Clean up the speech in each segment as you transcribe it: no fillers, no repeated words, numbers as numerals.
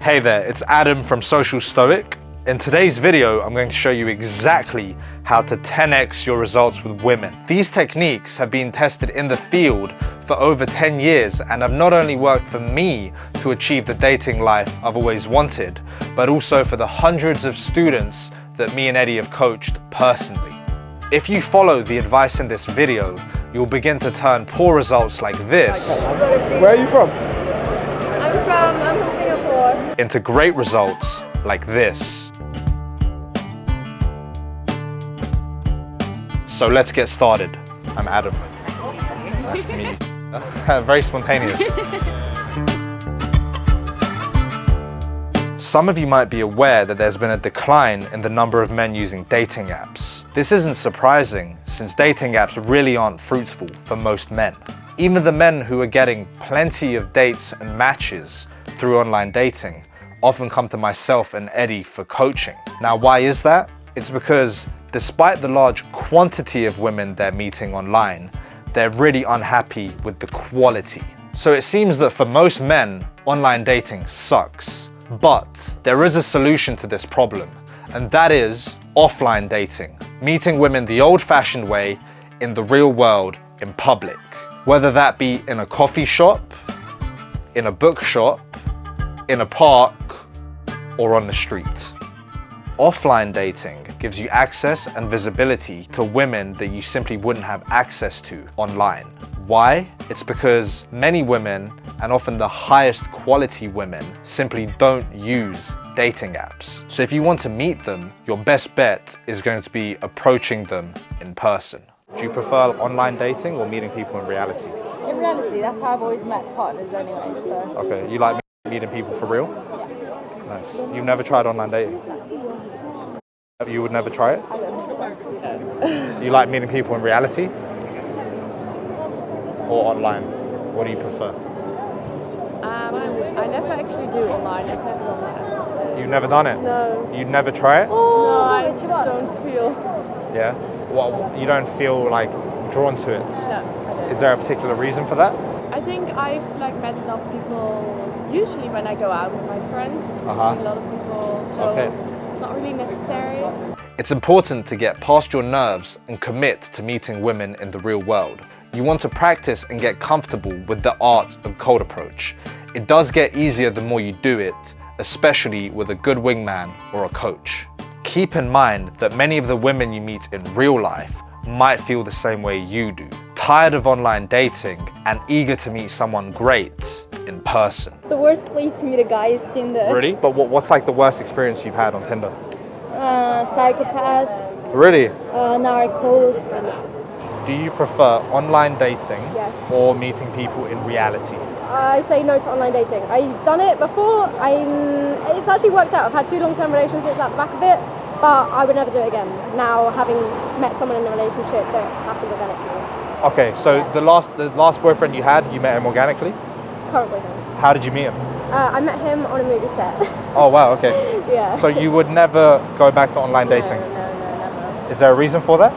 Hey there, it's Adam from Social Stoic. In today's video, I'm going to show you exactly how to 10x your results with women. These techniques have been tested in the field for over 10 years and have not only worked for me to achieve the dating life I've always wanted, but also for the hundreds of students that me and Eddie have coached personally. If you follow the advice in this video, you'll begin to turn poor results like this. Where are you from? I'm from Singapore. Into great results like this. So let's get started. I'm Adam. Nice to meet you. Very spontaneous. Some of you might be aware that there's been a decline in the number of men using dating apps. This isn't surprising, since dating apps really aren't fruitful for most men. Even the men who are getting plenty of dates and matches through online dating often come to myself and Eddie for coaching. Now, why is that? It's because despite the large quantity of women they're meeting online, they're really unhappy with the quality. So it seems that for most men, online dating sucks. But there is a solution to this problem, and that is offline dating. Meeting women the old-fashioned way in the real world in public. Whether that be in a coffee shop, in a bookshop, in a park, or on the street. Offline dating gives you access and visibility to women that you simply wouldn't have access to online. Why? It's because many women, and often the highest quality women, simply don't use dating apps. So if you want to meet them, your best bet is going to be approaching them in person. Do you prefer online dating or meeting people in reality? In reality, that's how I've always met partners anyway, so. Okay, you like meeting people for real? Yeah. Nice. You've never tried online dating? You would never try it? I don't think so. You like meeting people in reality? Or online? What do you prefer? I never actually do online. I've never done that. So. You've never done it? No. You'd never try it? No, I don't feel. Yeah? Well, you don't feel like drawn to it? No, I don't. Is there a particular reason for that? I think I've met enough people. Usually when I go out with my friends, I meet a lot of people. So it's not really necessary. It's important to get past your nerves and commit to meeting women in the real world. You want to practice and get comfortable with the art of cold approach. It does get easier the more you do it, especially with a good wingman or a coach. Keep in mind that many of the women you meet in real life might feel the same way you do. Tired of online dating and eager to meet someone great in person. The worst place to meet a guy is Tinder. Really? But what's like the worst experience you've had on Tinder? Psychopaths, Really? narcos. Do you prefer online dating Yes. or meeting people in reality? I say no to online dating. I've done it before. It's actually worked out. I've had 2 long-term relationships at the back of it, but I would never do it again. Now, having met someone in a relationship that happened organically. Okay, so Yeah. the last boyfriend you had, you met him organically? Currently, How did you meet him? I met him on a movie set. Oh wow, okay. Yeah. So you would never go back to online dating? No, never. Is there a reason for that?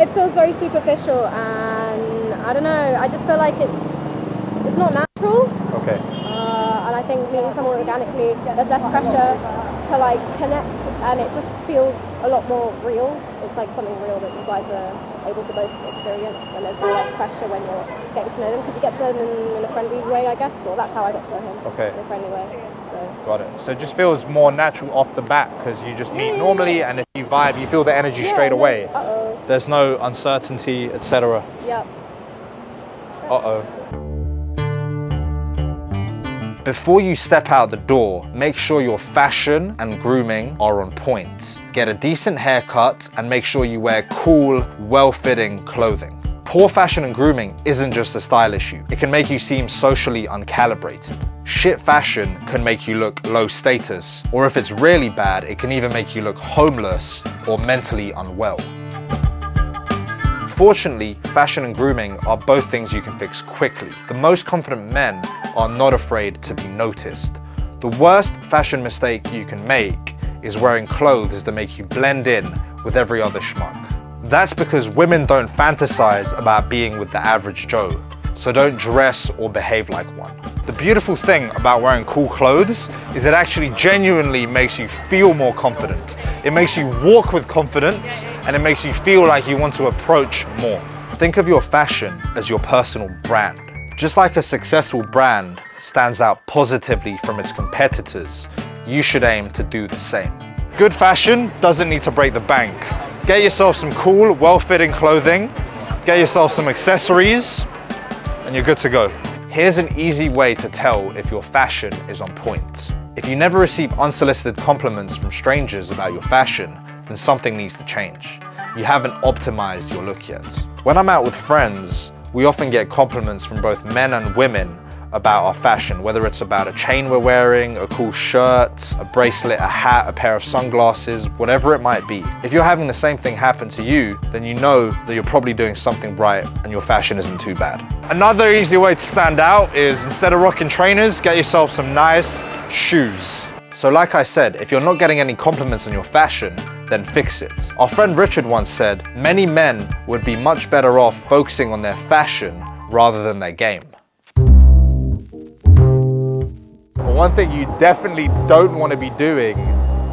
It feels very superficial, and I don't know. I just feel like it's not natural. Okay. And I think meeting someone organically, there's less pressure to connect, and it just feels a lot more real. It's like something real that you guys are able to both experience, and there's no pressure when you're getting to know them, because you get to know them in a friendly way, I guess. Well, that's how I got to know him. Okay. In a friendly way. So. Got it. So it just feels more natural off the bat because you just meet normally, and if you vibe, you feel the energy straight away. Uh-oh. There's no uncertainty, etc. Yep. Uh-oh. Before you step out the door, make sure your fashion and grooming are on point. Get a decent haircut and make sure you wear cool, well-fitting clothing. Poor fashion and grooming isn't just a style issue. It can make you seem socially uncalibrated. Shit fashion can make you look low status, or if it's really bad, it can even make you look homeless or mentally unwell. Fortunately, fashion and grooming are both things you can fix quickly. The most confident men are not afraid to be noticed. The worst fashion mistake you can make is wearing clothes that make you blend in with every other schmuck. That's because women don't fantasize about being with the average Joe. so don't dress or behave like one. The beautiful thing about wearing cool clothes is it actually genuinely makes you feel more confident. It makes you walk with confidence, and it makes you feel like you want to approach more. Think of your fashion as your personal brand. Just like a successful brand stands out positively from its competitors, you should aim to do the same. Good fashion doesn't need to break the bank. Get yourself some cool, well-fitting clothing, get yourself some accessories, and you're good to go. Here's an easy way to tell if your fashion is on point. If you never receive unsolicited compliments from strangers about your fashion, then something needs to change. You haven't optimized your look yet. When I'm out with friends, we often get compliments from both men and women about our fashion, whether it's about a chain we're wearing, a cool shirt, a bracelet, a hat, a pair of sunglasses, whatever it might be. If you're having the same thing happen to you, then you know that you're probably doing something right and your fashion isn't too bad. Another easy way to stand out is, instead of rocking trainers, get yourself some nice shoes. So like I said, if you're not getting any compliments on your fashion, then fix it. Our friend Richard once said, many men would be much better off focusing on their fashion rather than their game. One thing you definitely don't want to be doing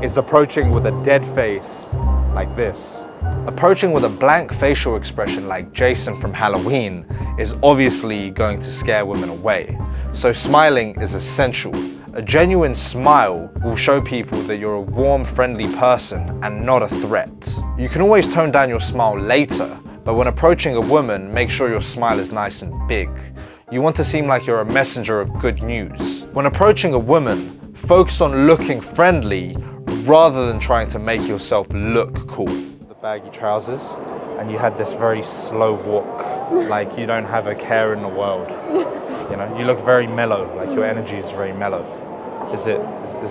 is approaching with a dead face like this. Approaching with a blank facial expression like Jason from Halloween is obviously going to scare women away. So smiling is essential. A genuine smile will show people that you're a warm, friendly person and not a threat. You can always tone down your smile later, but when approaching a woman, make sure your smile is nice and big. You want to seem like you're a messenger of good news. When approaching a woman, focus on looking friendly rather than trying to make yourself look cool. The baggy trousers, and you had this very slow walk, like you don't have a care in the world. You know, you look very mellow, like your energy is very mellow. Is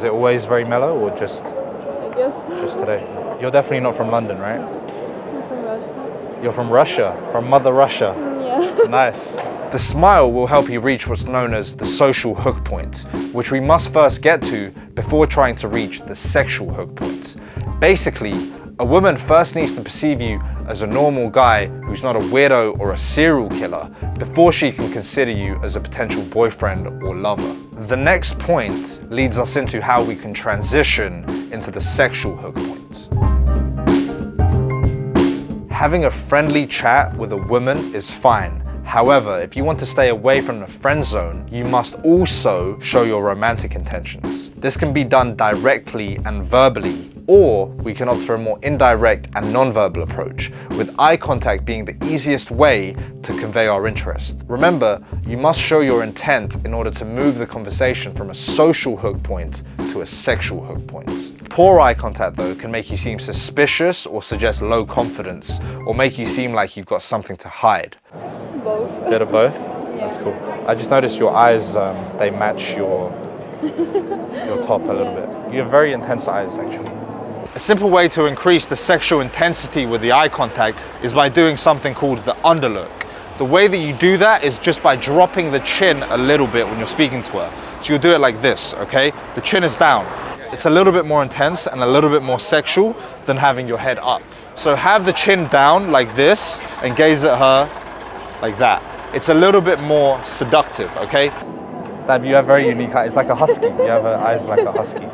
it always very mellow, or just today? You're definitely not from London, right? I'm from Russia. You're from Russia, from Mother Russia. Yeah. Nice. The smile will help you reach what's known as the social hook point, which we must first get to before trying to reach the sexual hook point. Basically, a woman first needs to perceive you as a normal guy who's not a weirdo or a serial killer before she can consider you as a potential boyfriend or lover. The next point leads us into how we can transition into the sexual hook point. Having a friendly chat with a woman is fine. However, if you want to stay away from the friend zone, you must also show your romantic intentions. This can be done directly and verbally, or we can opt for a more indirect and non-verbal approach, with eye contact being the easiest way to convey our interest. Remember, you must show your intent in order to move the conversation from a social hook point to a sexual hook point. Poor eye contact, though, can make you seem suspicious or suggest low confidence, or make you seem like you've got something to hide. Both. Bit of both? Yeah. That's cool. I just noticed your eyes, they match your top a little bit. You have very intense eyes, actually. A simple way to increase the sexual intensity with the eye contact is by doing something called the underlook. The way that you do that is just by dropping the chin a little bit when you're speaking to her. So you'll do it like this, okay? The chin is down. It's a little bit more intense and a little bit more sexual than having your head up. So have the chin down like this and gaze at her like that. It's a little bit more seductive, okay? Dab, you have very unique eyes. It's like a husky. You have eyes like a husky.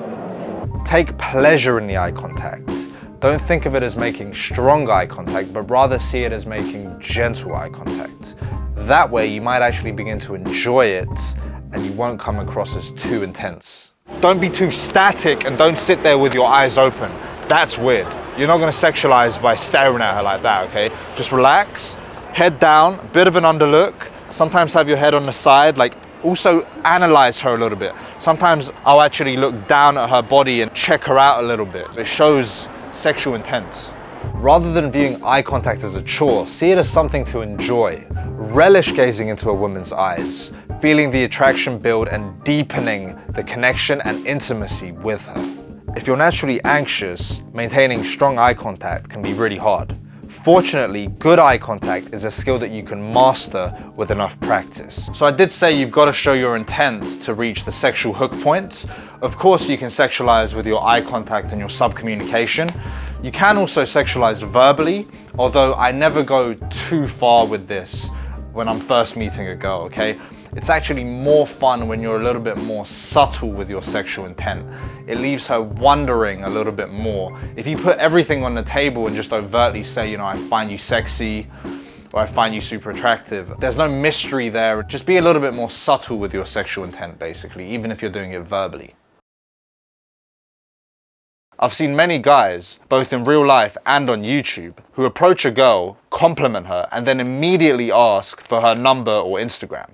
Take pleasure in the eye contact. Don't think of it as making strong eye contact, but rather see it as making gentle eye contact. That way you might actually begin to enjoy it and you won't come across as too intense. Don't be too static and don't sit there with your eyes open. That's weird. You're not gonna sexualize by staring at her like that, okay? Just relax, head down, a bit of an underlook. Sometimes have your head on the side, like also analyze her a little bit. Sometimes I'll actually look down at her body and check her out a little bit. It shows sexual intent. Rather than viewing eye contact as a chore, see it as something to enjoy. Relish gazing into a woman's eyes, feeling the attraction build and deepening the connection and intimacy with her. If you're naturally anxious, maintaining strong eye contact can be really hard. Fortunately, good eye contact is a skill that you can master with enough practice. So I did say you've got to show your intent to reach the sexual hook point. Of course, you can sexualize with your eye contact and your subcommunication. You can also sexualize verbally, although I never go too far with this. when I'm first meeting a girl, okay? It's actually more fun when you're a little bit more subtle with your sexual intent. It leaves her wondering a little bit more. If you put everything on the table and just overtly say, you know, I find you sexy, or I find you super attractive, there's no mystery there. Just be a little bit more subtle with your sexual intent, basically, even if you're doing it verbally. I've seen many guys, both in real life and on YouTube, who approach a girl, compliment her, and then immediately ask for her number or Instagram.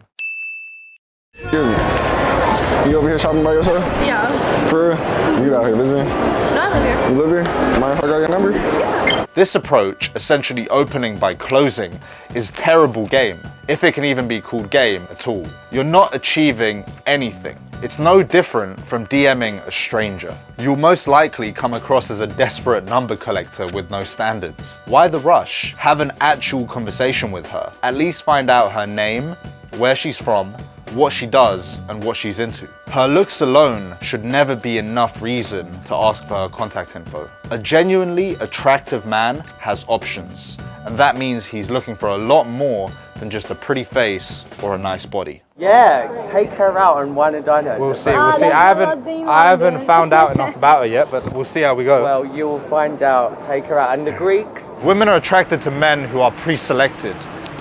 Excuse me. You over here shopping by yourself? Yeah. For real? You out here visiting? No, I live here. You live here? Mind if I got your number? Yeah. This approach, essentially opening by closing, is terrible game, if it can even be called game at all. You're not achieving anything. It's no different from DMing a stranger. You'll most likely come across as a desperate number collector with no standards. Why the rush? Have an actual conversation with her. At least find out her name, where she's from, what she does, and what she's into. Her looks alone should never be enough reason to ask for her contact info. A genuinely attractive man has options, and that means he's looking for a lot more than just a pretty face or a nice body. Yeah, take her out and wine and dine her. We'll see. I haven't found out enough about her yet, but we'll see how we go. Well, you'll find out. Take her out. And the Greeks? Women are attracted to men who are pre-selected.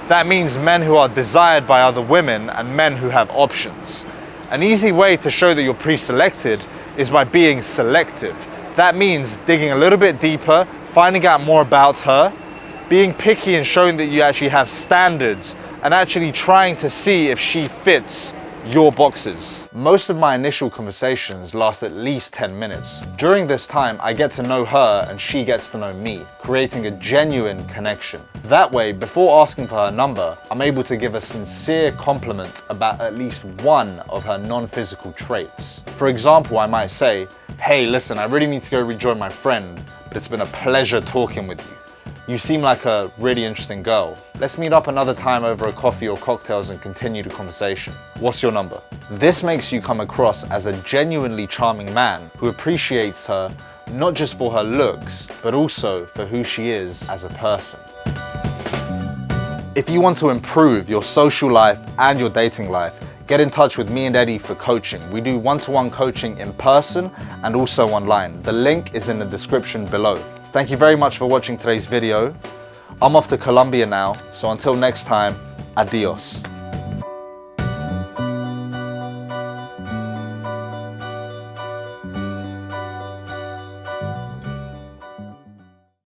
That means men who are desired by other women and men who have options. An easy way to show that you're pre-selected is by being selective. That means digging a little bit deeper, finding out more about her, being picky and showing that you actually have standards, and actually trying to see if she fits your boxes. Most of my initial conversations last at least 10 minutes. During this time, I get to know her and she gets to know me, creating a genuine connection. That way, before asking for her number, I'm able to give a sincere compliment about at least one of her non-physical traits. For example, I might say, hey, listen, I really need to go rejoin my friend, but it's been a pleasure talking with you. You seem like a really interesting girl. Let's meet up another time over a coffee or cocktails and continue the conversation. What's your number? This makes you come across as a genuinely charming man who appreciates her not just for her looks, but also for who she is as a person. If you want to improve your social life and your dating life, get in touch with me and Eddie for coaching. We do one-to-one coaching in person and also online. The link is in the description below. Thank you very much for watching today's video. I'm off to Colombia now, so until next time, adios.